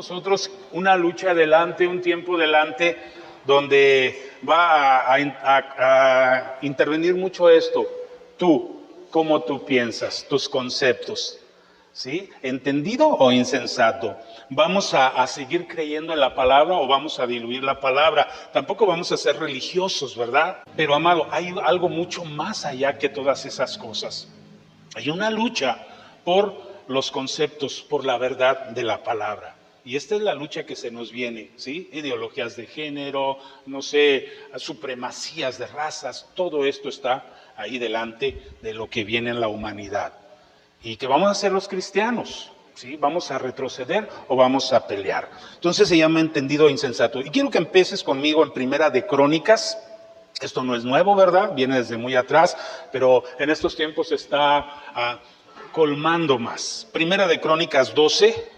nosotros una lucha adelante, un tiempo delante, donde va a intervenir mucho esto. Tú, cómo tú piensas, tus conceptos, ¿sí? ¿Entendido o insensato? ¿Vamos a seguir creyendo en la palabra o vamos a diluir la palabra? Tampoco vamos a ser religiosos, ¿verdad? Pero, amado, hay algo mucho más allá que todas esas cosas. Hay una lucha por los conceptos, por la verdad de la palabra. Y esta es la lucha que se nos viene, ¿sí? Ideologías de género, no sé, supremacías de razas, todo esto está ahí delante de lo que viene en la humanidad. ¿Y qué vamos a hacer los cristianos? ¿Sí? ¿Vamos a retroceder o vamos a pelear? Entonces se llama entendido e insensato. Y quiero que empieces conmigo en Primera de Crónicas. Esto no es nuevo, ¿verdad? Viene desde muy atrás, pero en estos tiempos se está colmando más. Primera de Crónicas 12,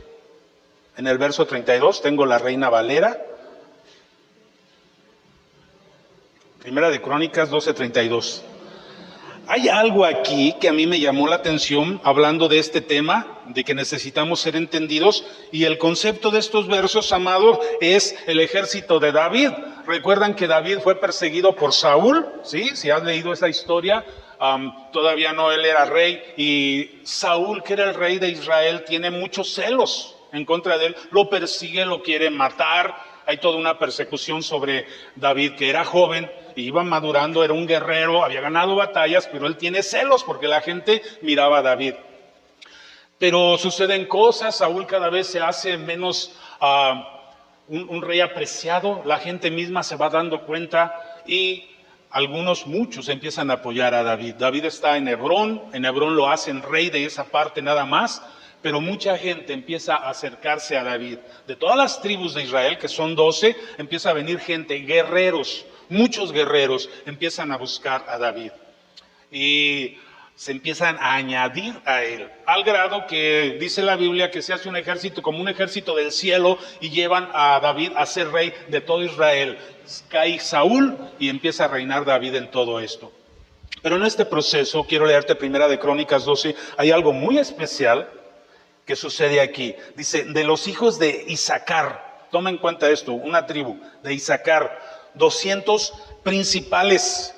en el verso 32, tengo la Reina Valera. Primera de Crónicas 12, 32. Hay algo aquí que a mí me llamó la atención hablando de este tema, de que necesitamos ser entendidos, y el concepto de estos versos, amado, es el ejército de David. Recuerdan que David fue perseguido por Saúl, ¿sí? Si has leído esa historia, todavía no él era rey, y Saúl, que era el rey de Israel, tiene muchos celos en contra de él, lo persigue, lo quiere matar. Hay toda una persecución sobre David, que era joven, iba madurando, era un guerrero, había ganado batallas, pero él tiene celos porque la gente miraba a David. Pero suceden cosas, Saúl cada vez se hace menos un rey apreciado, la gente misma se va dando cuenta y muchos empiezan a apoyar a David. David está en Hebrón lo hacen rey de esa parte nada más. Pero mucha gente empieza a acercarse a David. De todas las tribus de Israel, que son 12, empieza a venir gente, guerreros, muchos guerreros, empiezan a buscar a David. Y se empiezan a añadir a él, al grado que dice la Biblia que se hace un ejército, como un ejército del cielo, y llevan a David a ser rey de todo Israel. Cae Saúl y empieza a reinar David en todo esto. Pero en este proceso, quiero leerte Primera de Crónicas 12, hay algo muy especial que sucede aquí. Dice, de los hijos de Isaacar, toma en cuenta esto, una tribu de Isaacar, 200 principales,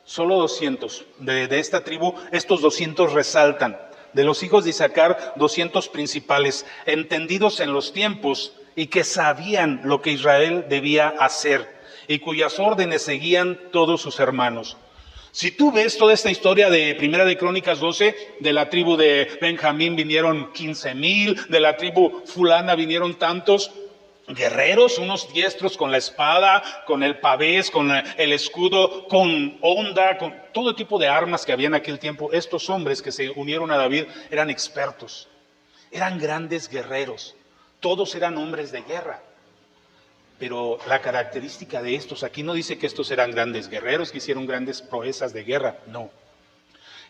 solo 200 de esta tribu, estos 200 resaltan. De los hijos de Isaacar, 200 principales, entendidos en los tiempos y que sabían lo que Israel debía hacer y cuyas órdenes seguían todos sus hermanos. Si tú ves toda esta historia de Primera de Crónicas 12, de la tribu de Benjamín vinieron 15,000, de la tribu fulana vinieron tantos guerreros, unos diestros con la espada, con el pavés, con el escudo, con honda, con todo tipo de armas que había en aquel tiempo. Estos hombres que se unieron a David eran expertos, eran grandes guerreros, todos eran hombres de guerra. Pero la característica de estos, aquí no dice que estos eran grandes guerreros, que hicieron grandes proezas de guerra, no.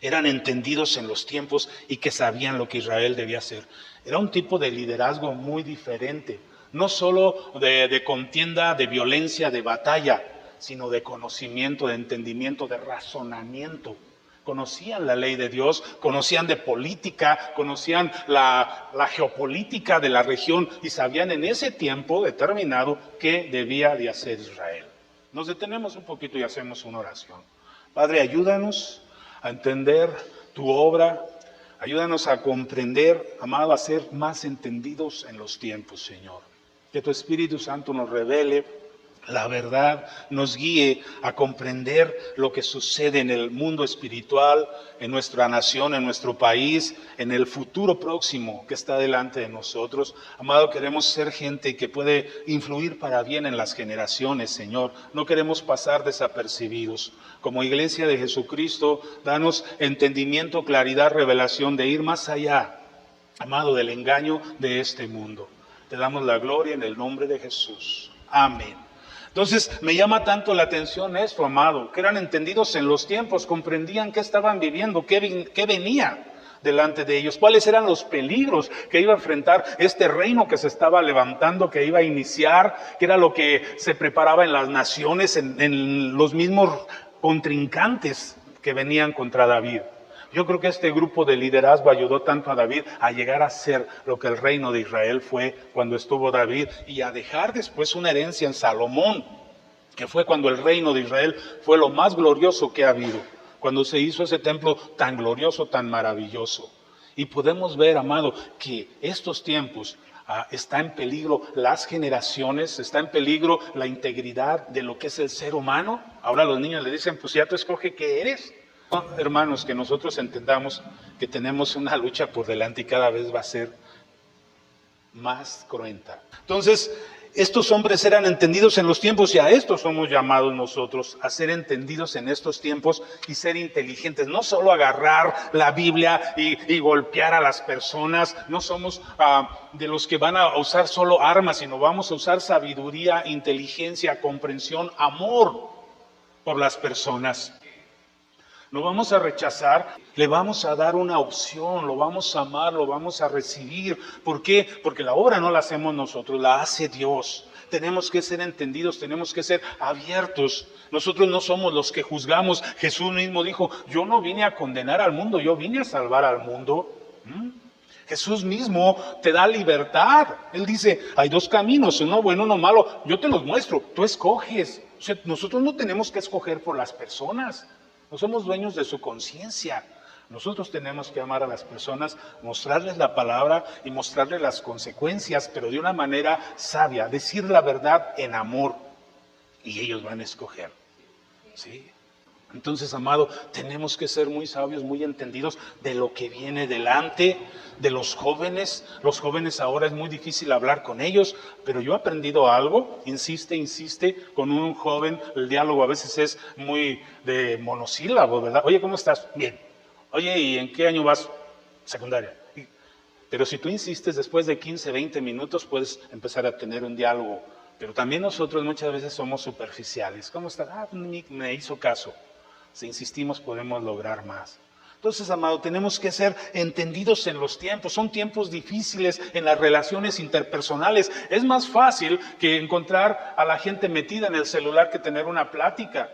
Eran entendidos en los tiempos y que sabían lo que Israel debía hacer. Era un tipo de liderazgo muy diferente, no solo de contienda, de violencia, de batalla, sino de conocimiento, de entendimiento, de razonamiento. Conocían la ley de Dios, conocían de política, conocían la geopolítica de la región y sabían en ese tiempo determinado qué debía de hacer Israel. Nos detenemos un poquito y hacemos una oración. Padre, ayúdanos a entender tu obra, ayúdanos a comprender, amado, a ser más entendidos en los tiempos, Señor. Que tu Espíritu Santo nos revele la verdad, nos guíe a comprender lo que sucede en el mundo espiritual, en nuestra nación, en nuestro país, en el futuro próximo que está delante de nosotros. Amado, queremos ser gente que puede influir para bien en las generaciones, Señor. No queremos pasar desapercibidos. Como Iglesia de Jesucristo, danos entendimiento, claridad, revelación de ir más allá, amado, del engaño de este mundo. Te damos la gloria en el nombre de Jesús. Amén. Entonces me llama tanto la atención esto, amado, que eran entendidos en los tiempos, comprendían qué estaban viviendo, qué venía delante de ellos, cuáles eran los peligros que iba a enfrentar este reino que se estaba levantando, que iba a iniciar, qué era lo que se preparaba en las naciones, en los mismos contrincantes que venían contra David. Yo creo que este grupo de liderazgo ayudó tanto a David a llegar a ser lo que el reino de Israel fue cuando estuvo David y a dejar después una herencia en Salomón, que fue cuando el reino de Israel fue lo más glorioso que ha habido, cuando se hizo ese templo tan glorioso, tan maravilloso. Y podemos ver, amado, que estos tiempos está en peligro las generaciones, está en peligro la integridad de lo que es el ser humano. Ahora los niños le dicen, pues ya tú escoge qué eres. No, hermanos, que nosotros entendamos que tenemos una lucha por delante y cada vez va a ser más cruenta. Entonces, estos hombres eran entendidos en los tiempos y a estos somos llamados nosotros a ser entendidos en estos tiempos y ser inteligentes. No solo agarrar la Biblia y golpear a las personas, no somos de los que van a usar solo armas, sino vamos a usar sabiduría, inteligencia, comprensión, amor por las personas. No vamos a rechazar, le vamos a dar una opción, lo vamos a amar, lo vamos a recibir. ¿Por qué? Porque la obra no la hacemos nosotros, la hace Dios. Tenemos que ser entendidos, tenemos que ser abiertos. Nosotros no somos los que juzgamos. Jesús mismo dijo, yo no vine a condenar al mundo, yo vine a salvar al mundo. Jesús mismo te da libertad. Él dice, hay dos caminos, uno bueno, uno malo. Yo te los muestro, tú escoges. O sea, nosotros no tenemos que escoger por las personas. No somos dueños de su conciencia. Nosotros tenemos que amar a las personas, mostrarles la palabra y mostrarles las consecuencias, pero de una manera sabia, decir la verdad en amor. Y ellos van a escoger. ¿Sí? Entonces, amado, tenemos que ser muy sabios, muy entendidos de lo que viene delante, de los jóvenes. Los jóvenes ahora es muy difícil hablar con ellos, pero yo he aprendido algo, insiste, con un joven, el diálogo a veces es muy de monosílabo, ¿verdad? Oye, ¿cómo estás? Bien. Oye, ¿y en qué año vas? Secundaria. Pero si tú insistes, después de 15, 20 minutos puedes empezar a tener un diálogo. Pero también nosotros muchas veces somos superficiales. ¿Cómo estás? Me hizo caso. Si insistimos podemos lograr más. Entonces, amado, tenemos que ser entendidos en los tiempos. Son tiempos difíciles en las relaciones interpersonales. Es más fácil que encontrar a la gente metida en el celular que tener una plática.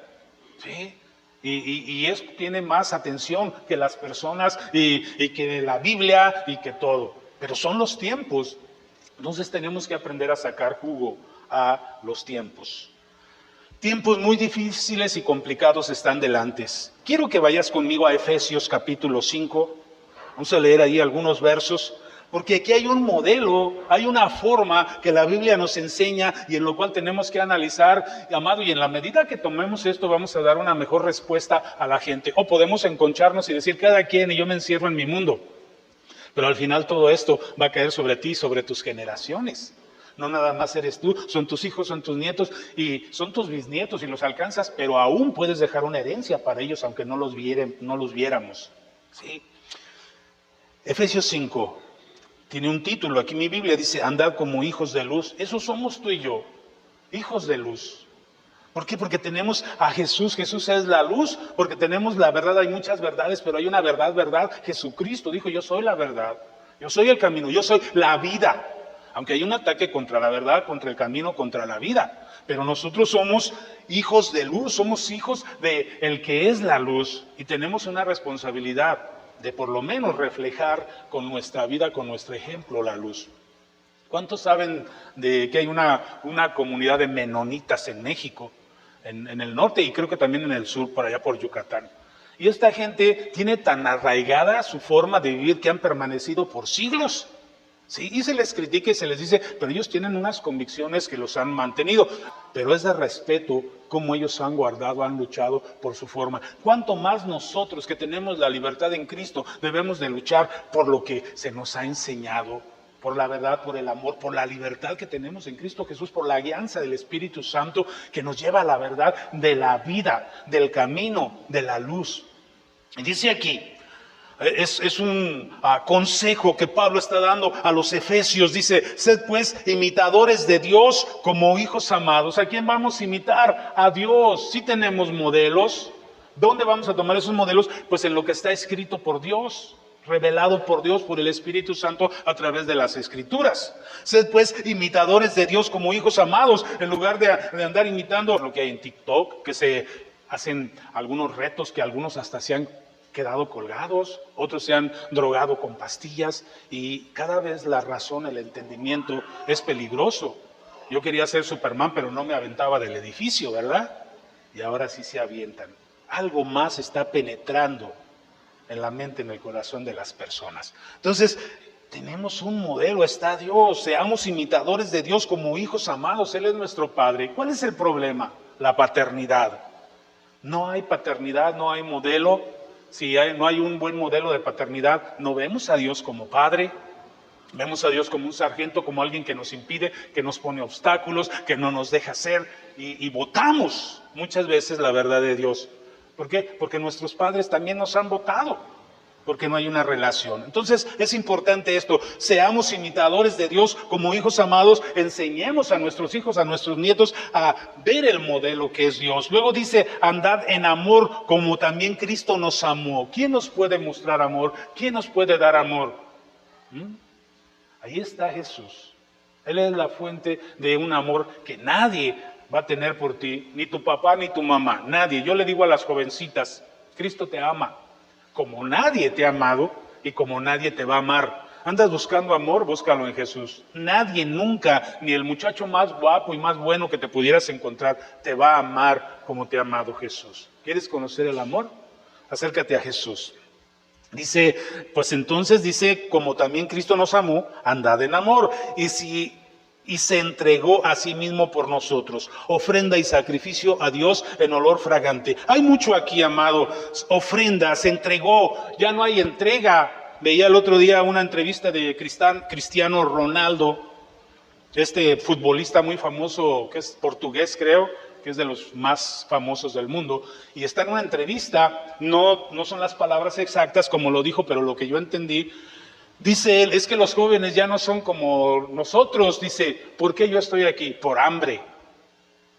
¿Sí? Y eso tiene más atención que las personas y que la Biblia y que todo. Pero son los tiempos. Entonces tenemos que aprender a sacar jugo a los tiempos. Tiempos muy difíciles y complicados están delante. Quiero que vayas conmigo a Efesios capítulo 5. Vamos a leer ahí algunos versos, porque aquí hay un modelo, hay una forma que la Biblia nos enseña y en lo cual tenemos que analizar, amado, y en la medida que tomemos esto vamos a dar una mejor respuesta a la gente. O podemos enconcharnos y decir cada quien y yo me encierro en mi mundo. Pero al final todo esto va a caer sobre ti y sobre tus generaciones. No nada más eres tú, son tus hijos, son tus nietos y son tus bisnietos y los alcanzas, pero aún puedes dejar una herencia para ellos aunque no los viéramos. ¿Sí? Efesios 5 tiene un título, aquí mi Biblia dice, andad como hijos de luz. Eso somos tú y yo, hijos de luz. ¿Por qué? Porque tenemos a Jesús, Jesús es la luz, porque tenemos la verdad, hay muchas verdades, pero hay una verdad, Jesucristo dijo, yo soy la verdad, yo soy el camino, yo soy la vida. Aunque hay un ataque contra la verdad, contra el camino, contra la vida. Pero nosotros somos hijos de luz, somos hijos de el que es la luz. Y tenemos una responsabilidad de por lo menos reflejar con nuestra vida, con nuestro ejemplo, la luz. ¿Cuántos saben de que hay una comunidad de menonitas en México, en el norte y creo que también en el sur, por allá por Yucatán? Y esta gente tiene tan arraigada su forma de vivir que han permanecido por siglos. Sí, y se les critica y se les dice, pero ellos tienen unas convicciones que los han mantenido. Pero es de respeto cómo ellos han guardado, han luchado por su forma. Cuánto más nosotros que tenemos la libertad en Cristo debemos de luchar por lo que se nos ha enseñado, por la verdad, por el amor, por la libertad que tenemos en Cristo Jesús, por la guianza del Espíritu Santo que nos lleva a la verdad de la vida, del camino, de la luz. Y dice aquí, es un consejo que Pablo está dando a los efesios. Dice, sed pues imitadores de Dios como hijos amados. ¿A quién vamos a imitar? A Dios. Si tenemos modelos, ¿dónde vamos a tomar esos modelos? Pues en lo que está escrito por Dios, revelado por Dios, por el Espíritu Santo a través de las Escrituras. Sed pues imitadores de Dios como hijos amados, en lugar de andar imitando lo que hay en TikTok, que se hacen algunos retos que algunos hasta se han quedado colgados, otros se han drogado con pastillas y cada vez la razón, el entendimiento es peligroso. Yo quería ser Superman, pero no me aventaba del edificio, ¿verdad? Y ahora sí se avientan. Algo más está penetrando en la mente, en el corazón de las personas. Entonces, tenemos un modelo, está Dios, seamos imitadores de Dios como hijos amados, Él es nuestro Padre. ¿Cuál es el problema? La paternidad. No hay paternidad, no hay modelo. Si no hay un buen modelo de paternidad, no vemos a Dios como Padre. Vemos a Dios como un sargento, como alguien que nos impide, que nos pone obstáculos, que no nos deja ser, y votamos muchas veces la verdad de Dios. ¿Por qué? Porque nuestros padres también nos han votado, porque no hay una relación. Entonces es importante esto, seamos imitadores de Dios como hijos amados, enseñemos a nuestros hijos, a nuestros nietos a ver el modelo que es Dios. Luego dice, andad en amor como también Cristo nos amó. ¿Quién nos puede mostrar amor? ¿Quién nos puede dar amor? Ahí está Jesús. Él es la fuente de un amor que nadie va a tener por ti, ni tu papá ni tu mamá, nadie. Yo le digo a las jovencitas, Cristo te ama, como nadie te ha amado y como nadie te va a amar. Andas buscando amor, búscalo en Jesús. Nadie nunca, ni el muchacho más guapo y más bueno que te pudieras encontrar, te va a amar como te ha amado Jesús. ¿Quieres conocer el amor? Acércate a Jesús. Dice, pues entonces dice, como también Cristo nos amó, andad en amor. Y se entregó a sí mismo por nosotros, ofrenda y sacrificio a Dios en olor fragante. Hay mucho aquí, amado, ofrenda, se entregó, ya no hay entrega. Veía el otro día una entrevista de Cristiano Ronaldo, este futbolista muy famoso, que es portugués creo, que es de los más famosos del mundo, y está en una entrevista, no son las palabras exactas como lo dijo, pero lo que yo entendí, dice él, es que los jóvenes ya no son como nosotros, dice, ¿por qué yo estoy aquí? Por hambre.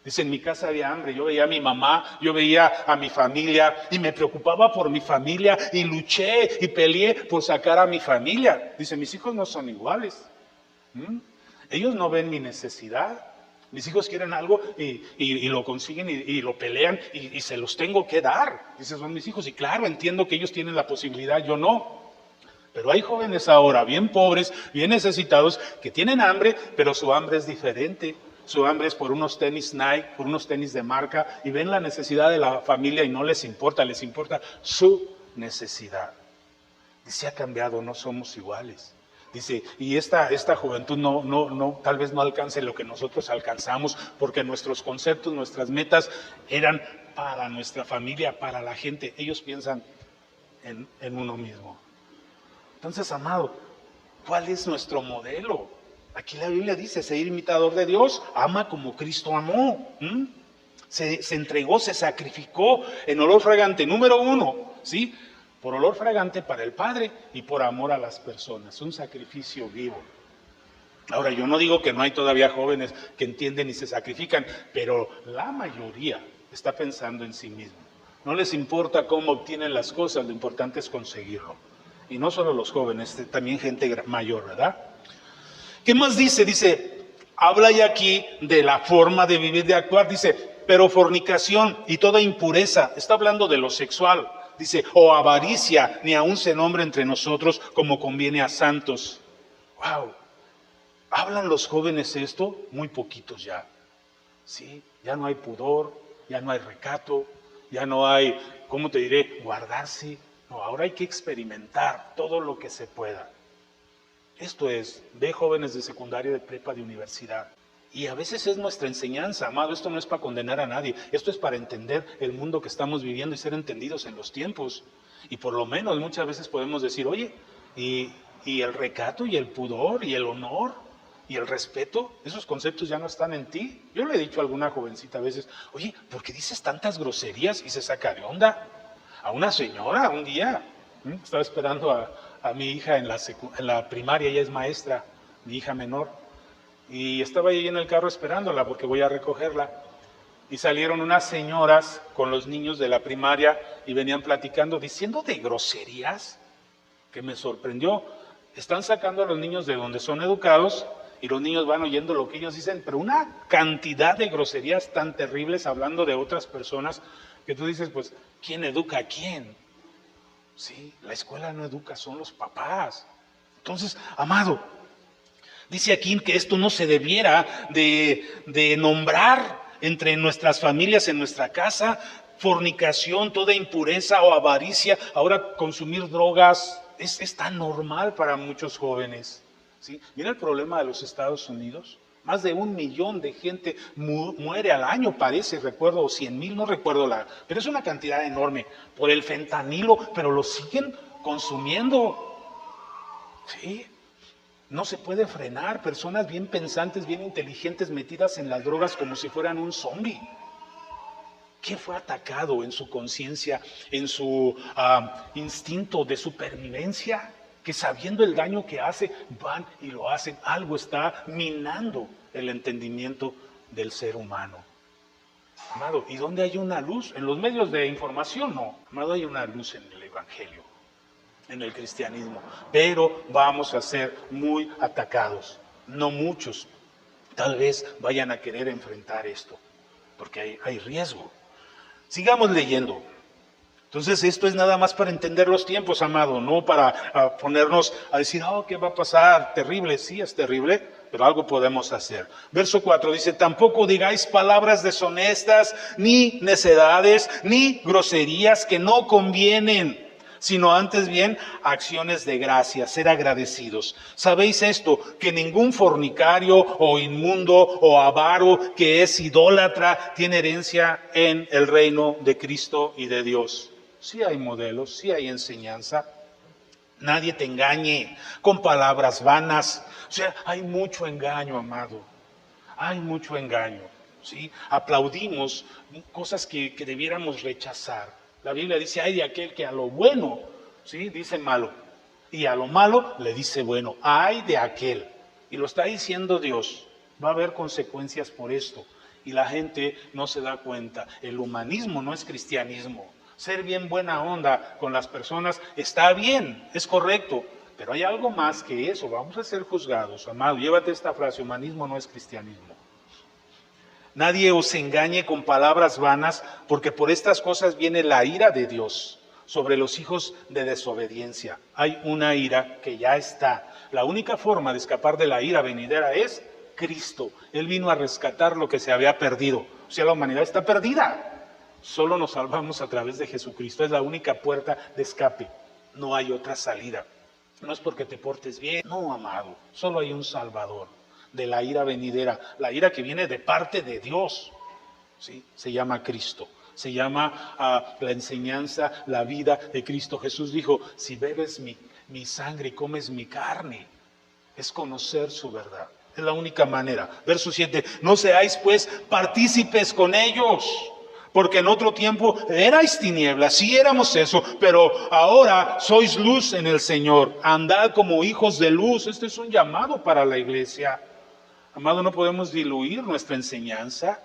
Dice, en mi casa había hambre, yo veía a mi mamá, yo veía a mi familia y me preocupaba por mi familia y luché y peleé por sacar a mi familia. Dice, mis hijos no son iguales. Ellos no ven mi necesidad. Mis hijos quieren algo y lo consiguen y lo pelean y se los tengo que dar. Dice, son mis hijos y claro, entiendo que ellos tienen la posibilidad, yo no. Pero hay jóvenes ahora bien pobres, bien necesitados, que tienen hambre, pero su hambre es diferente. Su hambre es por unos tenis Nike, por unos tenis de marca, y ven la necesidad de la familia y no les importa su necesidad. Dice, ha cambiado, no somos iguales. Dice, y esta juventud tal vez no alcance lo que nosotros alcanzamos, porque nuestros conceptos, nuestras metas eran para nuestra familia, para la gente. Ellos piensan en uno mismo. Entonces, amado, ¿cuál es nuestro modelo? Aquí la Biblia dice, ser imitador de Dios, ama como Cristo amó. Se entregó, se sacrificó en olor fragante. Número 1, ¿sí? Por olor fragante para el Padre y por amor a las personas. Un sacrificio vivo. Ahora, yo no digo que no hay todavía jóvenes que entienden y se sacrifican, pero la mayoría está pensando en sí mismo. No les importa cómo obtienen las cosas, lo importante es conseguirlo. Y no solo los jóvenes, también gente mayor, ¿verdad? ¿Qué más dice? Dice, habla ya aquí de la forma de vivir, de actuar. Dice, pero fornicación y toda impureza, está hablando de lo sexual. Dice, o avaricia, ni aun se nombre entre nosotros como conviene a santos. ¡Wow! ¿Hablan los jóvenes esto? Muy poquitos ya. ¿Sí? Ya no hay pudor, ya no hay recato, ya no hay, ¿cómo te diré? Guardarse. No, ahora hay que experimentar todo lo que se pueda. Esto es, ve jóvenes de secundaria, de prepa, de universidad. Y a veces es nuestra enseñanza, amado, esto no es para condenar a nadie, esto es para entender el mundo que estamos viviendo y ser entendidos en los tiempos. Y por lo menos muchas veces podemos decir, oye, y el recato y el pudor y el honor y el respeto, esos conceptos ya no están en ti. Yo le he dicho a alguna jovencita a veces, oye, ¿por qué dices tantas groserías? Y se saca de onda. A una señora un día, estaba esperando a mi hija en la primaria, ella es maestra, mi hija menor, y estaba ahí en el carro esperándola porque voy a recogerla, y salieron unas señoras con los niños de la primaria y venían platicando, diciendo de groserías, que me sorprendió. Están sacando a los niños de donde son educados y los niños van oyendo lo que ellos dicen, pero una cantidad de groserías tan terribles hablando de otras personas que tú dices, pues, ¿quién educa a quién? Sí, la escuela no educa, son los papás. Entonces, amado, dice aquí que esto no se debiera de nombrar entre nuestras familias, en nuestra casa, fornicación, toda impureza o avaricia. Ahora consumir drogas es tan normal para muchos jóvenes. ¿Sí? Mira el problema de los Estados Unidos. Más de 1 millón de gente muere al año, parece, recuerdo, o 100,000, no recuerdo pero es una cantidad enorme por el fentanilo, pero lo siguen consumiendo. ¿Sí? No se puede frenar, personas bien pensantes, bien inteligentes, metidas en las drogas como si fueran un zombie. ¿Qué fue atacado en su conciencia, en su instinto de supervivencia? Que sabiendo el daño que hace, van y lo hacen. Algo está minando el entendimiento del ser humano. Amado, ¿y dónde hay una luz? En los medios de información no. Amado, hay una luz en el Evangelio, en el cristianismo. Pero vamos a ser muy atacados. No muchos. Tal vez vayan a querer enfrentar esto, porque hay riesgo. Sigamos leyendo. Entonces esto es nada más para entender los tiempos, amado, no para ponernos a decir, ¿qué va a pasar? Terrible, sí es terrible, pero algo podemos hacer. Verso 4 dice, tampoco digáis palabras deshonestas, ni necedades, ni groserías que no convienen, sino antes bien acciones de gracia, ser agradecidos. ¿Sabéis esto? Que ningún fornicario o inmundo o avaro que es idólatra tiene herencia en el reino de Cristo y de Dios. Sí hay modelos, sí hay enseñanza. Nadie te engañe con palabras vanas. O sea, hay mucho engaño, amado. Hay mucho engaño. ¿Sí? Aplaudimos cosas que debiéramos rechazar. La Biblia dice, ay de aquel que a lo bueno, ¿sí? Dice malo, y a lo malo le dice bueno. Ay de aquel, y lo está diciendo Dios, va a haber consecuencias por esto, y la gente no se da cuenta. El humanismo no es cristianismo. Ser bien buena onda con las personas está bien, es correcto, pero hay algo más que eso. Vamos a ser juzgados, amado. Llévate esta frase, humanismo no es cristianismo. Nadie os engañe con palabras vanas, porque por estas cosas viene la ira de Dios sobre los hijos de desobediencia. Hay una ira que ya está. La única forma de escapar de la ira venidera es Cristo. Él vino a rescatar lo que se había perdido. O sea, la humanidad está perdida. Solo nos salvamos a través de Jesucristo. Es la única puerta de escape. No hay otra salida. No es porque te portes bien. No, amado. Solo hay un Salvador de la ira venidera, la ira que viene de parte de Dios, ¿sí? Se llama Cristo, se llama la enseñanza, la vida de Cristo. Jesús dijo, si bebes mi sangre y comes mi carne, es conocer su verdad. Es la única manera. Verso 7, no seáis pues partícipes con ellos, porque en otro tiempo erais tinieblas, sí éramos eso, pero ahora sois luz en el Señor. Andad como hijos de luz. Este es un llamado para la iglesia. Amado, no podemos diluir nuestra enseñanza.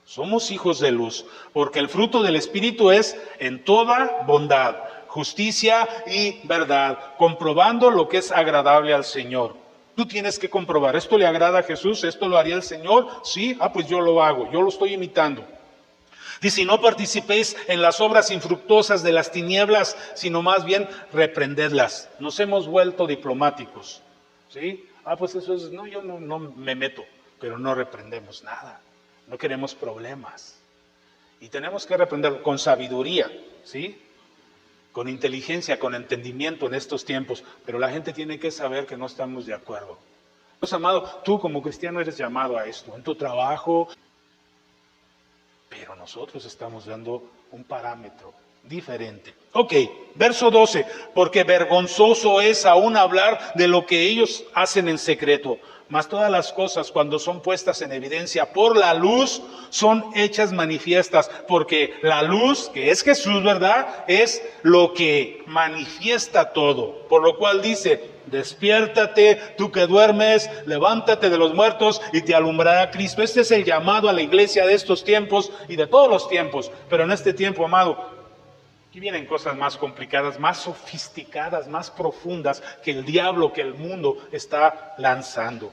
Somos hijos de luz, porque el fruto del Espíritu es en toda bondad, justicia y verdad, comprobando lo que es agradable al Señor. Tú tienes que comprobar, ¿esto le agrada a Jesús? ¿Esto lo haría el Señor? Sí, pues yo lo hago, yo lo estoy imitando. Dice, no participéis en las obras infructuosas de las tinieblas, sino más bien reprendedlas. Nos hemos vuelto diplomáticos, ¿sí? Pues eso es, no, yo no me meto, pero no reprendemos nada. No queremos problemas. Y tenemos que reprender con sabiduría, ¿sí? Con inteligencia, con entendimiento en estos tiempos. Pero la gente tiene que saber que no estamos de acuerdo. Pues, amado, tú como cristiano eres llamado a esto, en tu trabajo. Pero nosotros estamos dando un parámetro diferente. Ok, verso 12, porque vergonzoso es aún hablar de lo que ellos hacen en secreto, mas todas las cosas cuando son puestas en evidencia por la luz son hechas manifiestas, porque la luz, que es Jesús, ¿verdad?, es lo que manifiesta todo, por lo cual dice, despiértate, tú que duermes, levántate de los muertos y te alumbrará Cristo. Este es el llamado a la iglesia de estos tiempos y de todos los tiempos, pero en este tiempo, amado, aquí vienen cosas más complicadas, más sofisticadas, más profundas que el diablo, que el mundo está lanzando.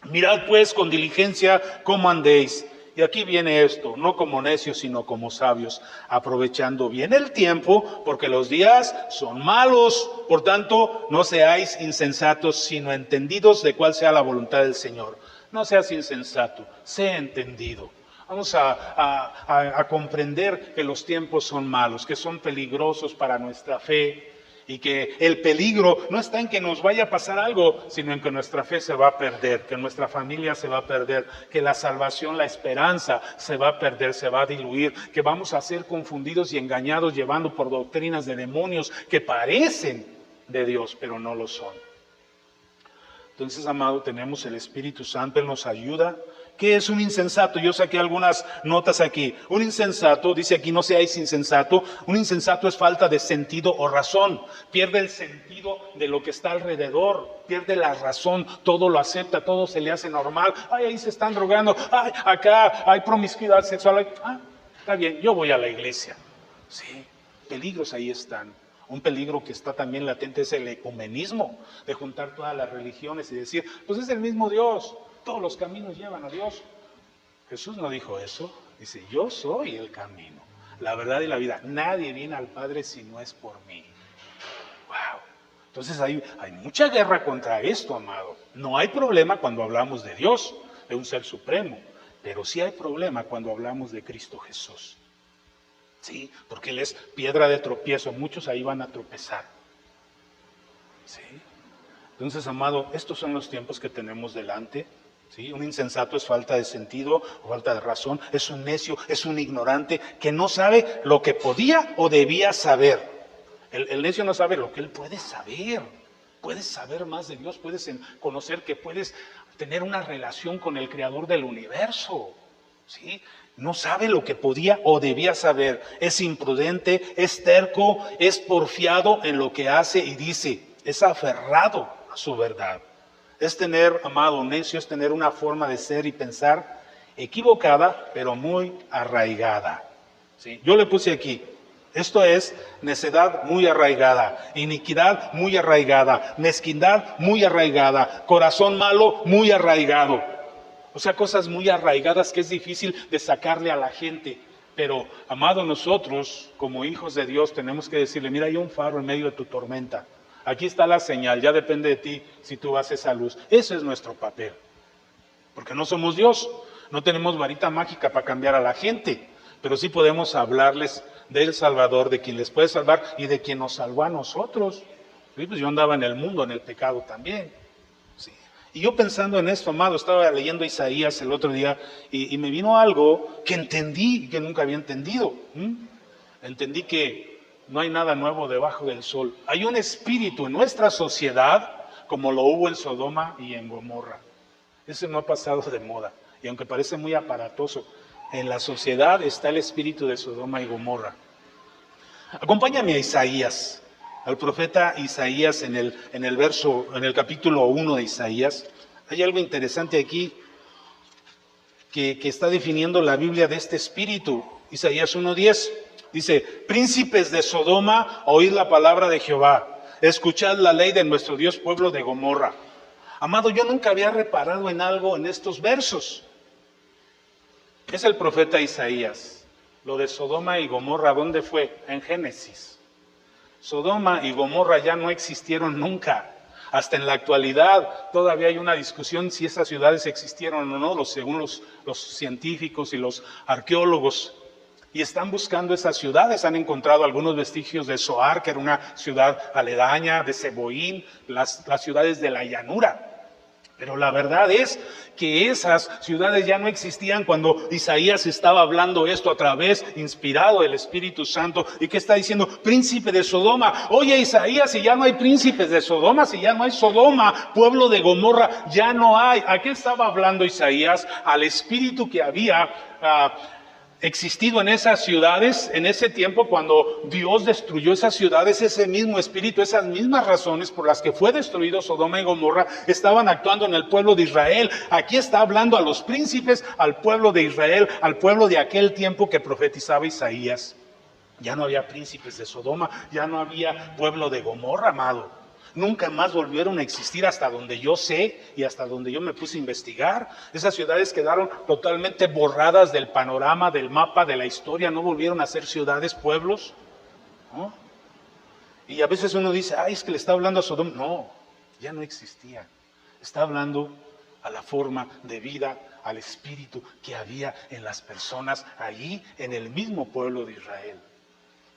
Mirad pues con diligencia cómo andéis. Y aquí viene esto, no como necios, sino como sabios, aprovechando bien el tiempo, porque los días son malos. Por tanto, no seáis insensatos, sino entendidos de cuál sea la voluntad del Señor. No seas insensato, sé entendido. Vamos a comprender que los tiempos son malos, que son peligrosos para nuestra fe. Y que el peligro no está en que nos vaya a pasar algo, sino en que nuestra fe se va a perder, que nuestra familia se va a perder, que la salvación, la esperanza se va a perder, se va a diluir, que vamos a ser confundidos y engañados llevando por doctrinas de demonios que parecen de Dios, pero no lo son. Entonces, amado, tenemos el Espíritu Santo, Él nos ayuda. ¿Qué es un insensato? Yo saqué algunas notas aquí. Un insensato, dice aquí, no seáis insensato. Un insensato es falta de sentido o razón. Pierde el sentido de lo que está alrededor. Pierde la razón. Todo lo acepta, todo se le hace normal. Ay, ahí se están drogando. Ay, acá hay promiscuidad sexual. Ah, está bien, yo voy a la iglesia. Sí, peligros ahí están. Un peligro que está también latente es el ecumenismo, de juntar todas las religiones y decir, pues es el mismo Dios. Todos los caminos llevan a Dios. Jesús no dijo eso. Dice, yo soy el camino, la verdad y la vida. Nadie viene al Padre si no es por mí. Wow. Entonces hay mucha guerra contra esto, amado. No hay problema cuando hablamos de Dios, de un ser supremo. Pero sí hay problema cuando hablamos de Cristo Jesús. Sí, porque Él es piedra de tropiezo. Muchos ahí van a tropezar. Sí. Entonces, amado, estos son los tiempos que tenemos delante. ¿Sí? Un insensato es falta de sentido o falta de razón, es un necio, es un ignorante que no sabe lo que podía o debía saber. El necio no sabe lo que él puede saber. Puedes saber más de Dios, puedes conocer que puedes tener una relación con el Creador del universo. ¿Sí? No sabe lo que podía o debía saber. Es imprudente, es terco, es porfiado en lo que hace y dice. Es aferrado a su verdad. Es tener, amado, necio, es tener una forma de ser y pensar equivocada, pero muy arraigada. ¿Sí? Yo le puse aquí, esto es necedad muy arraigada, iniquidad muy arraigada, mezquindad muy arraigada, corazón malo muy arraigado. O sea, cosas muy arraigadas que es difícil de sacarle a la gente. Pero, amado, nosotros, como hijos de Dios, tenemos que decirle, mira, hay un faro en medio de tu tormenta. Aquí está la señal, ya depende de ti si tú vas a esa luz. Ese es nuestro papel. Porque no somos Dios, no tenemos varita mágica para cambiar a la gente, pero sí podemos hablarles del Salvador, de quien les puede salvar y de quien nos salvó a nosotros. Sí, pues yo andaba en el mundo, en el pecado también. Sí. Y yo pensando en esto, amado, estaba leyendo Isaías el otro día y me vino algo que entendí, que nunca había entendido. Entendí que no hay nada nuevo debajo del sol. Hay un espíritu en nuestra sociedad, como lo hubo en Sodoma y en Gomorra. Ese no ha pasado de moda. Y aunque parece muy aparatoso, en la sociedad está el espíritu de Sodoma y Gomorra. Acompáñame a Isaías, al profeta Isaías en el capítulo 1 de Isaías. Hay algo interesante aquí que está definiendo la Biblia de este espíritu. Isaías 1:10. Dice, príncipes de Sodoma, oíd la palabra de Jehová, escuchad la ley de nuestro Dios, pueblo de Gomorra. Amado, yo nunca había reparado en algo en estos versos. Es el profeta Isaías. Lo de Sodoma y Gomorra, ¿dónde fue? En Génesis. Sodoma y Gomorra ya no existieron nunca. Hasta en la actualidad todavía hay una discusión si esas ciudades existieron o no, según los científicos y los arqueólogos. Y están buscando esas ciudades, han encontrado algunos vestigios de Zoar, que era una ciudad aledaña, de Seboín, las ciudades de la llanura. Pero la verdad es que esas ciudades ya no existían cuando Isaías estaba hablando esto a través, inspirado del Espíritu Santo. ¿Y qué está diciendo? Príncipe de Sodoma. Oye, Isaías, si ya no hay príncipes de Sodoma, si ya no hay Sodoma, pueblo de Gomorra, ya no hay. ¿A qué estaba hablando Isaías? Al espíritu que había existido en esas ciudades, en ese tiempo cuando Dios destruyó esas ciudades, ese mismo espíritu, esas mismas razones por las que fue destruido Sodoma y Gomorra, estaban actuando en el pueblo de Israel. Aquí está hablando a los príncipes, al pueblo de Israel, al pueblo de aquel tiempo que profetizaba Isaías. Ya no había príncipes de Sodoma, ya no había pueblo de Gomorra, amado. Nunca más volvieron a existir hasta donde yo sé y hasta donde yo me puse a investigar. Esas ciudades quedaron totalmente borradas del panorama, del mapa, de la historia. No volvieron a ser ciudades, pueblos, ¿no? Y a veces uno dice, ay, es que le está hablando a Sodoma. No, ya no existía. Está hablando a la forma de vida, al espíritu que había en las personas allí, en el mismo pueblo de Israel.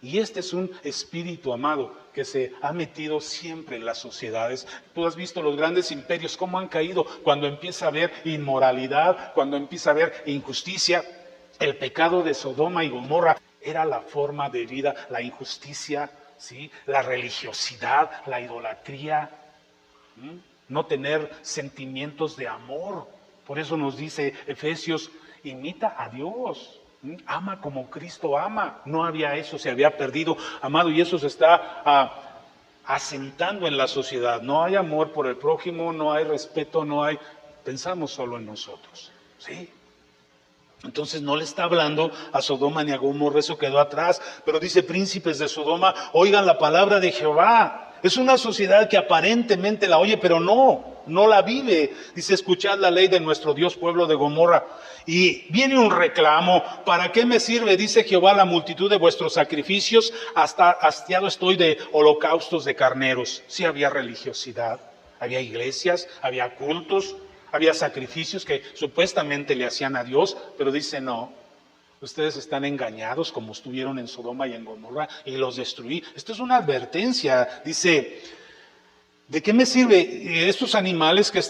Y este es un espíritu, amado, que se ha metido siempre en las sociedades. Tú has visto los grandes imperios, cómo han caído cuando empieza a haber inmoralidad, cuando empieza a haber injusticia. El pecado de Sodoma y Gomorra era la forma de vida, la injusticia, ¿sí? La religiosidad, la idolatría, no tener sentimientos de amor. Por eso nos dice Efesios, imita a Dios. Ama como Cristo ama. No había eso, se había perdido, amado, y eso se está asentando en la sociedad. No hay amor por el prójimo, no hay respeto, pensamos solo en nosotros, ¿sí? Entonces no le está hablando a Sodoma ni a Gomorra, eso quedó atrás, pero dice, príncipes de Sodoma, oigan la palabra de Jehová. Es una sociedad que aparentemente la oye, pero no la vive. Dice, escuchad la ley de nuestro Dios, pueblo de Gomorra. Y viene un reclamo, ¿para qué me sirve? Dice Jehová, la multitud de vuestros sacrificios, hasta hastiado estoy de holocaustos de carneros. Sí había religiosidad, había iglesias, había cultos, había sacrificios que supuestamente le hacían a Dios, pero dice no. Ustedes están engañados como estuvieron en Sodoma y en Gomorra y los destruí. Esto es una advertencia. Dice, ¿de qué me sirve estos animales que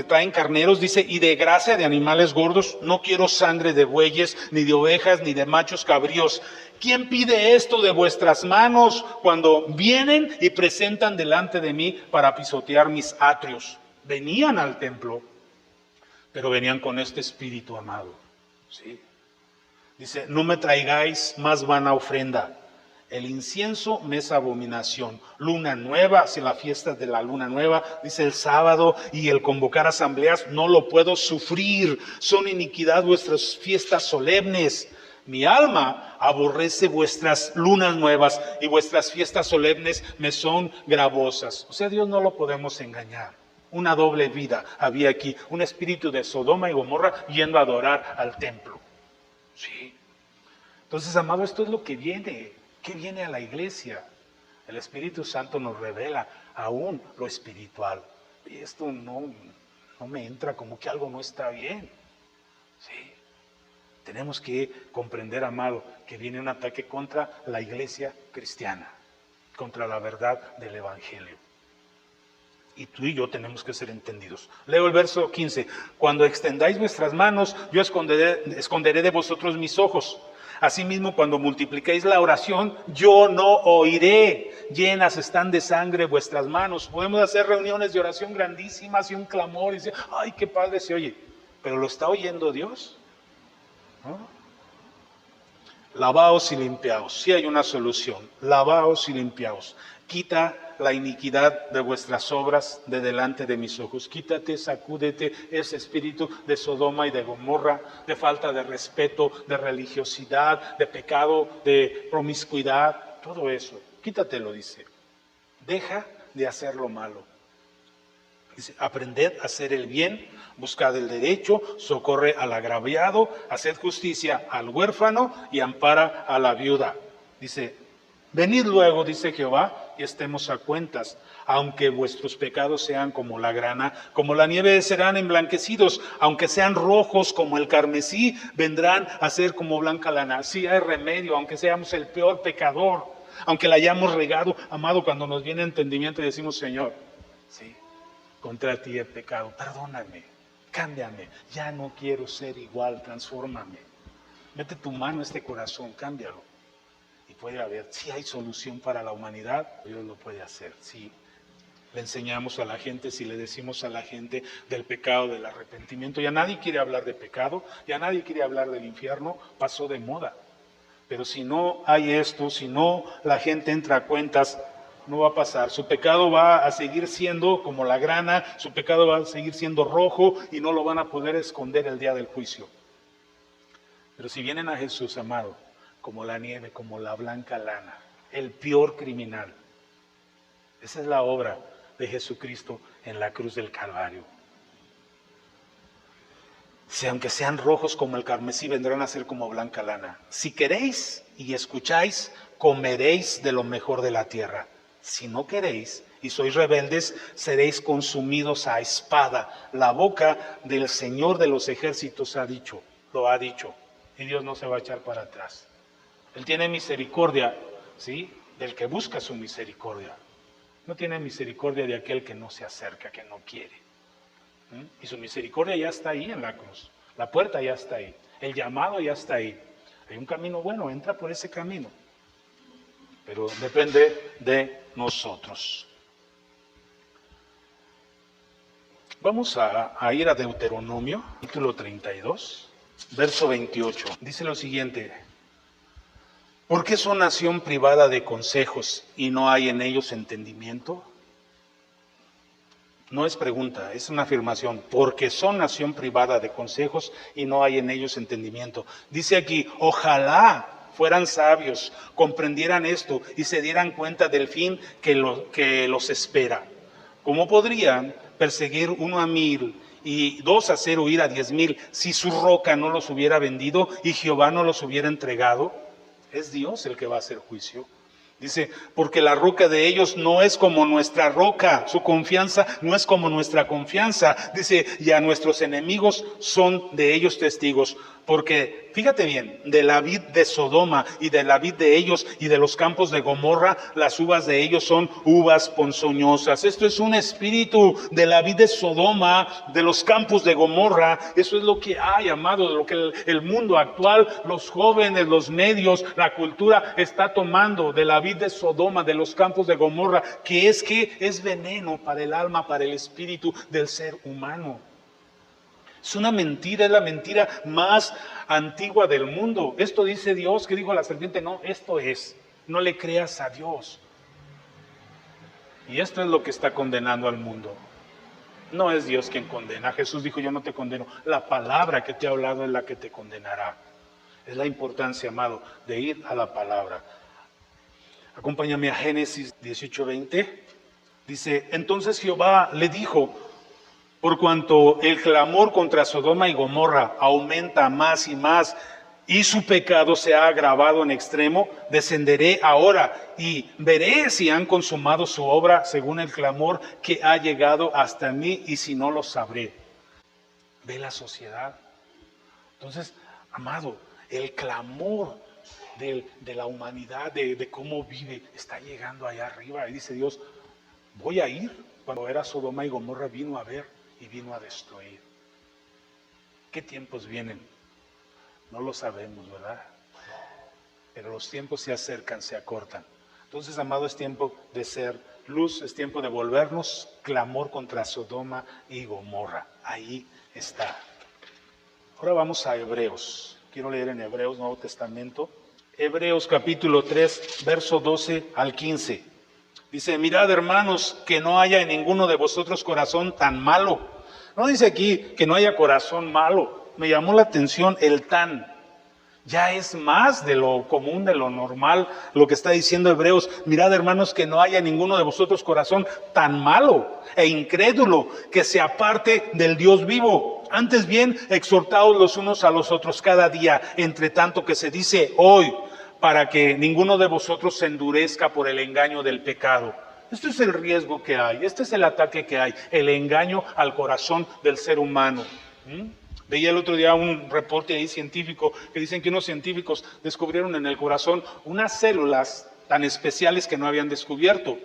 traen carneros? Dice, y de grasa de animales gordos, no quiero sangre de bueyes, ni de ovejas, ni de machos cabríos. ¿Quién pide esto de vuestras manos cuando vienen y presentan delante de mí para pisotear mis atrios? Venían al templo, pero venían con este espíritu, amado, ¿sí? Dice, no me traigáis más vana ofrenda. El incienso me es abominación. Luna nueva, si la fiesta de la luna nueva, dice el sábado, y el convocar asambleas, no lo puedo sufrir. Son iniquidad vuestras fiestas solemnes. Mi alma aborrece vuestras lunas nuevas y vuestras fiestas solemnes me son gravosas. O sea, Dios no lo podemos engañar. Una doble vida había aquí, un espíritu de Sodoma y Gomorra yendo a adorar al templo. Sí. Entonces, amado, esto es lo que viene. ¿Qué viene a la iglesia? El Espíritu Santo nos revela aún lo espiritual. Y esto no me entra, como que algo no está bien. Sí. Tenemos que comprender, amado, que viene un ataque contra la iglesia cristiana, contra la verdad del Evangelio. Y tú y yo tenemos que ser entendidos. Leo el verso 15. Cuando extendáis vuestras manos, yo esconderé de vosotros mis ojos. Asimismo, cuando multipliquéis la oración, yo no oiré. Llenas están de sangre vuestras manos. Podemos hacer reuniones de oración grandísimas y un clamor y decir, ay, qué padre se oye. Pero ¿lo está oyendo Dios? ¿No? Lavaos y limpiaos. Sí hay una solución. Lavaos y limpiaos. Quita la iniquidad de vuestras obras de delante de mis ojos. Quítate, sacúdete ese espíritu de Sodoma y de Gomorra, de falta de respeto, de religiosidad, de pecado, de promiscuidad, todo eso. Quítatelo, dice. Deja de hacer lo malo. Dice, aprended a hacer el bien, buscad el derecho, socorre al agraviado, haced justicia al huérfano y ampara a la viuda. Dice, venid luego, dice Jehová, y estemos a cuentas. Aunque vuestros pecados sean como la grana, como la nieve serán emblanquecidos. Aunque sean rojos como el carmesí, vendrán a ser como blanca lana. Sí hay remedio, aunque seamos el peor pecador, aunque la hayamos regado, amado, cuando nos viene entendimiento y decimos, Señor, sí, contra ti he pecado, perdóname, cámbiame, ya no quiero ser igual, transfórmame. Mete tu mano a este corazón, cámbialo. Y puede haber, si hay solución para la humanidad, Dios lo puede hacer, sí. Le enseñamos a la gente, si le decimos a la gente del pecado, del arrepentimiento, ya nadie quiere hablar de pecado, ya nadie quiere hablar del infierno, pasó de moda. Pero si no hay esto, si no la gente entra a cuentas, no va a pasar. Su pecado va a seguir siendo como la grana, su pecado va a seguir siendo rojo y no lo van a poder esconder el día del juicio. Pero si vienen a Jesús, amado, como la nieve, como la blanca lana, el peor criminal. Esa es la obra de Jesucristo en la cruz del Calvario. Si aunque sean rojos como el carmesí, vendrán a ser como blanca lana. Si queréis y escucháis, comeréis de lo mejor de la tierra. Si no queréis y sois rebeldes, seréis consumidos a espada. La boca del Señor de los ejércitos lo ha dicho. Y Dios no se va a echar para atrás. Él tiene misericordia, ¿sí?, del que busca su misericordia. No tiene misericordia de aquel que no se acerca, que no quiere. Y su misericordia ya está ahí en la cruz. La puerta ya está ahí. El llamado ya está ahí. Hay un camino bueno, entra por ese camino. Pero depende de nosotros. Vamos a ir a Deuteronomio, capítulo 32, verso 28. Dice lo siguiente: ¿por qué son nación privada de consejos y no hay en ellos entendimiento? No es pregunta, es una afirmación. Porque son nación privada de consejos y no hay en ellos entendimiento. Dice aquí, ojalá fueran sabios, comprendieran esto y se dieran cuenta del fin que los espera. ¿Cómo podrían perseguir 1 a 1000 y 2 a 0 ir a 10,000 si su roca no los hubiera vendido y Jehová no los hubiera entregado? Es Dios el que va a hacer juicio. Dice, porque la roca de ellos no es como nuestra roca, su confianza no es como nuestra confianza. Dice, y a nuestros enemigos son de ellos testigos. Porque, fíjate bien, de la vid de Sodoma y de la vid de ellos y de los campos de Gomorra, las uvas de ellos son uvas ponzoñosas. Esto es un espíritu de la vid de Sodoma, de los campos de Gomorra. Eso es lo que hay, amado, de lo que el mundo actual, los jóvenes, los medios, la cultura está tomando de la vid de Sodoma, de los campos de Gomorra, que es veneno para el alma, para el espíritu del ser humano. Es una mentira, es la mentira más antigua del mundo. Esto dice Dios, que dijo la serpiente, no, esto es, no le creas a Dios. Y esto es lo que está condenando al mundo. No es Dios quien condena. Jesús dijo, yo no te condeno. La palabra que te ha hablado es la que te condenará. Es la importancia, amado, de ir a la palabra. Acompáñame a Génesis 18:20. Dice, entonces Jehová le dijo, por cuanto el clamor contra Sodoma y Gomorra aumenta más y más, y su pecado se ha agravado en extremo, descenderé ahora y veré si han consumado su obra según el clamor que ha llegado hasta mí, y si no lo sabré. Ve la sociedad. Entonces, amado, el clamor de la humanidad, de cómo vive, está llegando allá arriba. Y dice Dios, voy a ir. Cuando era Sodoma y Gomorra vino a ver y vino a destruir. ¿Qué tiempos vienen? No lo sabemos, ¿verdad? Pero los tiempos se acercan, se acortan. Entonces, amado, es tiempo de ser luz, es tiempo de volvernos clamor contra Sodoma y Gomorra. Ahí está. Ahora vamos a Hebreos. Quiero leer en Hebreos, Nuevo Testamento. Hebreos capítulo 3, verso 12 al 15. Dice, mirad, hermanos, que no haya en ninguno de vosotros corazón tan malo. No dice aquí que no haya corazón malo. Me llamó la atención el tan. Ya es más de lo común, de lo normal, lo que está diciendo Hebreos. Mirad, hermanos, que no haya en ninguno de vosotros corazón tan malo e incrédulo, que se aparte del Dios vivo. Antes bien, exhortaos los unos a los otros cada día, entre tanto que se dice hoy, para que ninguno de vosotros se endurezca por el engaño del pecado. Este es el riesgo que hay, este es el ataque que hay, el engaño al corazón del ser humano. Veía el otro día un reporte ahí científico que dicen que unos científicos descubrieron en el corazón unas células tan especiales que no habían descubierto,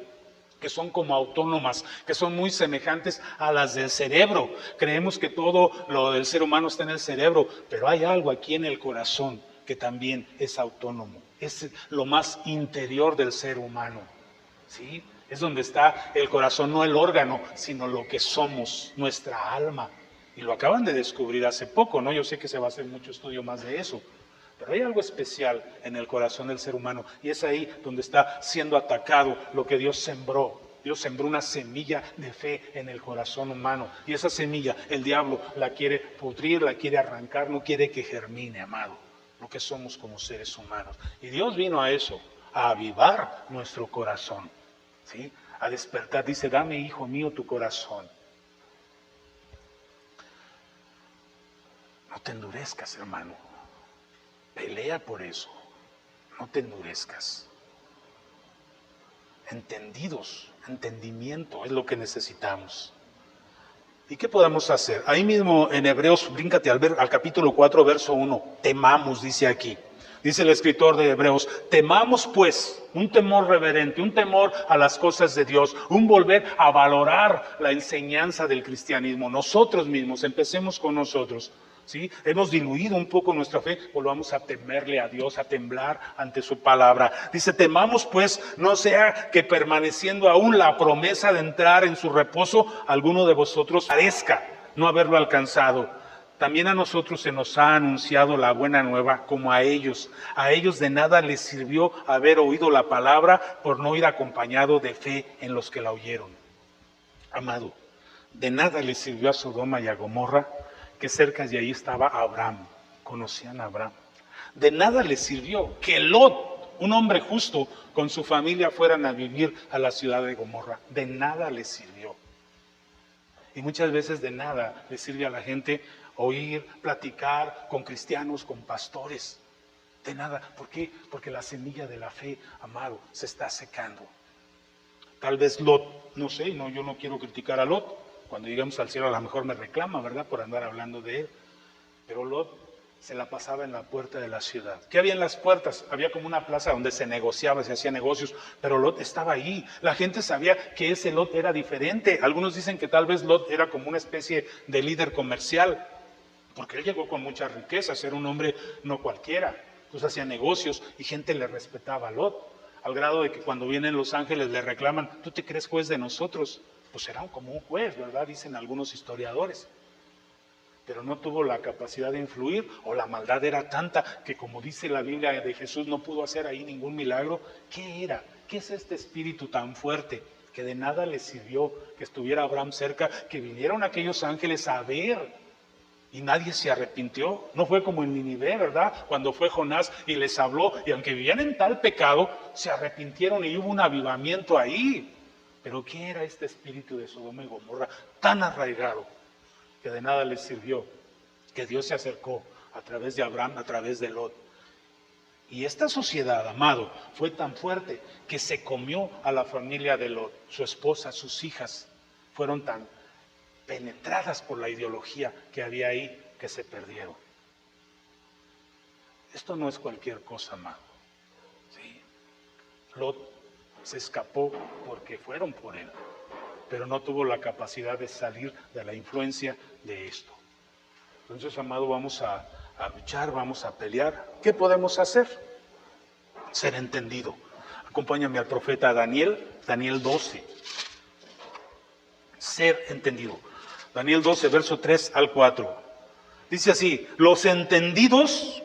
que son como autónomas, que son muy semejantes a las del cerebro. Creemos que todo lo del ser humano está en el cerebro, pero hay algo aquí en el corazón que también es autónomo. Es lo más interior del ser humano, ¿sí? Es donde está el corazón, no el órgano, sino lo que somos, nuestra alma. Y lo acaban de descubrir hace poco, ¿no? Yo sé que se va a hacer mucho estudio más de eso. Pero hay algo especial en el corazón del ser humano. Y es ahí donde está siendo atacado lo que Dios sembró. Dios sembró una semilla de fe en el corazón humano. Y esa semilla, el diablo la quiere pudrir, la quiere arrancar, no quiere que germine, amado. Lo que somos como seres humanos. Y Dios vino a eso, a avivar nuestro corazón, ¿sí? a despertar. Dice, dame, hijo mío, tu corazón. No te endurezcas, hermano. Pelea por eso. No te endurezcas. Entendidos, entendimiento es lo que necesitamos. ¿Y qué podemos hacer? Ahí mismo en Hebreos, bríncate al capítulo 4, verso 1. Temamos, dice aquí. Dice el escritor de Hebreos, temamos pues, un temor reverente, un temor a las cosas de Dios, un volver a valorar la enseñanza del cristianismo. Nosotros mismos, empecemos con nosotros. ¿Sí? Hemos diluido un poco nuestra fe, volvamos a temerle a Dios, a temblar ante su palabra. Dice, temamos pues, no sea que permaneciendo aún la promesa de entrar en su reposo, alguno de vosotros parezca no haberlo alcanzado. También a nosotros se nos ha anunciado la buena nueva, como a ellos. A ellos de nada les sirvió haber oído la palabra por no ir acompañado de fe en los que la oyeron. Amado, de nada les sirvió a Sodoma y a Gomorra que cerca de ahí estaba Abraham, conocían a Abraham. De nada les sirvió que Lot, un hombre justo, con su familia fueran a vivir a la ciudad de Gomorra. De nada les sirvió. Y muchas veces de nada les sirve a la gente oír, platicar con cristianos, con pastores. De nada. ¿Por qué? Porque la semilla de la fe, amado, se está secando. Tal vez Lot, no sé, yo no quiero criticar a Lot. Cuando lleguemos al cielo a lo mejor me reclama, ¿verdad? Por andar hablando de él. Pero Lot se la pasaba en la puerta de la ciudad. ¿Qué había en las puertas? Había como una plaza donde se negociaba, se hacía negocios, pero Lot estaba ahí. La gente sabía que ese Lot era diferente. Algunos dicen que tal vez Lot era como una especie de líder comercial, porque él llegó con muchas riquezas, era un hombre no cualquiera. Entonces hacía negocios y gente le respetaba a Lot, al grado de que cuando vienen los ángeles le reclaman, ¿tú te crees juez de nosotros? Pues era como un juez, ¿verdad? Dicen algunos historiadores. Pero no tuvo la capacidad de influir, o la maldad era tanta que, como dice la Biblia de Jesús, no pudo hacer ahí ningún milagro. ¿Qué era? ¿Qué es este espíritu tan fuerte que de nada le sirvió que estuviera Abraham cerca, que vinieron aquellos ángeles a ver y nadie se arrepintió? No fue como en Nínive, ¿verdad? Cuando fue Jonás y les habló, y aunque vivían en tal pecado, se arrepintieron y hubo un avivamiento ahí. Pero ¿qué era este espíritu de Sodoma y Gomorra tan arraigado que de nada les sirvió? Que Dios se acercó a través de Abraham, a través de Lot. Y esta sociedad, amado, fue tan fuerte que se comió a la familia de Lot. Su esposa, sus hijas, fueron tan penetradas por la ideología que había ahí que se perdieron. Esto no es cualquier cosa, amado. ¿Sí? Lot se escapó porque fueron por él, pero no tuvo la capacidad de salir de la influencia de esto. Entonces, amado, vamos a luchar, vamos a pelear. ¿Qué podemos hacer? Ser entendido. Acompáñame al profeta Daniel 12. Ser entendido. Daniel 12, verso 3 al 4. Dice así, los entendidos,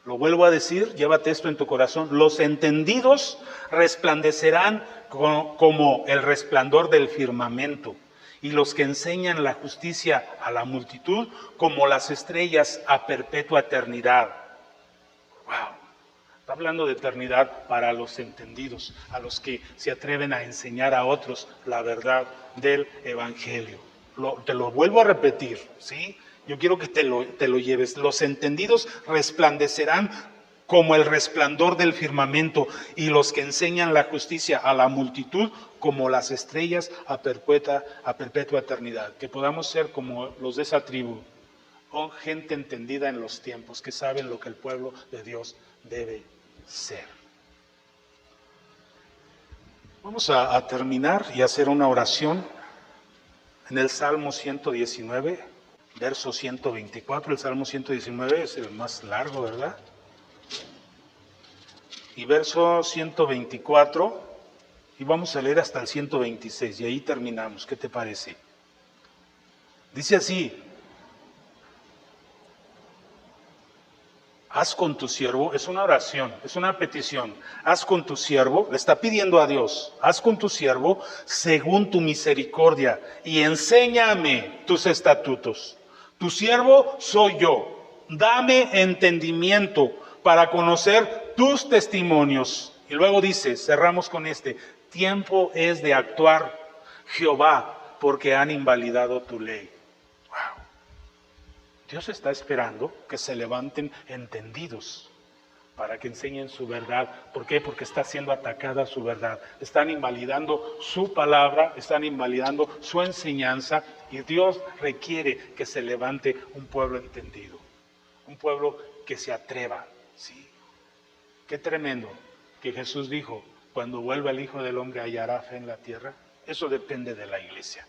lo vuelvo a decir, llévate esto en tu corazón, los entendidos resplandecerán como el resplandor del firmamento, y los que enseñan la justicia a la multitud como las estrellas a perpetua eternidad. Wow. Está hablando de eternidad para los entendidos, a los que se atreven a enseñar a otros la verdad del Evangelio. Te lo vuelvo a repetir, ¿sí? Yo quiero que te lo lleves. Los entendidos resplandecerán como el resplandor del firmamento, y los que enseñan la justicia a la multitud como las estrellas a perpetua eternidad. Que podamos ser como los de esa tribu, o gente entendida en los tiempos, que saben lo que el pueblo de Dios debe ser. Vamos a terminar y hacer una oración en el Salmo 119, verso 124. El Salmo 119 es el más largo, ¿verdad? Y verso 124, y vamos a leer hasta el 126, y ahí terminamos. ¿Qué te parece? Dice así: haz con tu siervo, es una oración, es una petición, haz con tu siervo, le está pidiendo a Dios, haz con tu siervo según tu misericordia, y enséñame tus estatutos. Tu siervo soy yo, dame entendimiento para conocer tus testimonios. Y luego dice, cerramos con este: Tiempo es de actuar, Jehová, porque han invalidado tu ley. Wow. Dios está esperando que se levanten entendidos para que enseñen su verdad. ¿Por qué? Porque está siendo atacada su verdad. Están invalidando su palabra, están invalidando su enseñanza, y Dios requiere que se levante un pueblo entendido, un pueblo que se atreva. ¿Sí? Qué tremendo que Jesús dijo, cuando vuelva el Hijo del Hombre, ¿hallará fe en la tierra? Eso depende de la iglesia.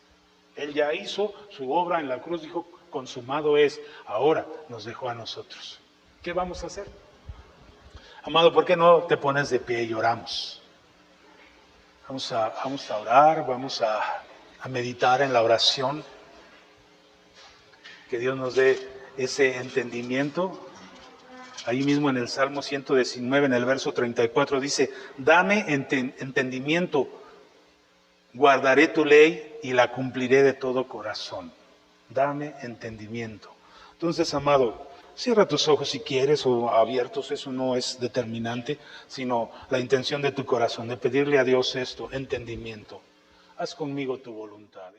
Él ya hizo su obra en la cruz, dijo, consumado es. Ahora nos dejó a nosotros. ¿Qué vamos a hacer? Amado, ¿por qué no te pones de pie y oramos? Vamos a orar, vamos a meditar en la oración. Que Dios nos dé ese entendimiento. Ahí mismo en el Salmo 119, en el verso 34, dice, dame entendimiento, guardaré tu ley y la cumpliré de todo corazón. Dame entendimiento. Entonces, amado, cierra tus ojos si quieres, o abiertos, eso no es determinante, sino la intención de tu corazón, de pedirle a Dios esto, entendimiento. Haz conmigo tu voluntad.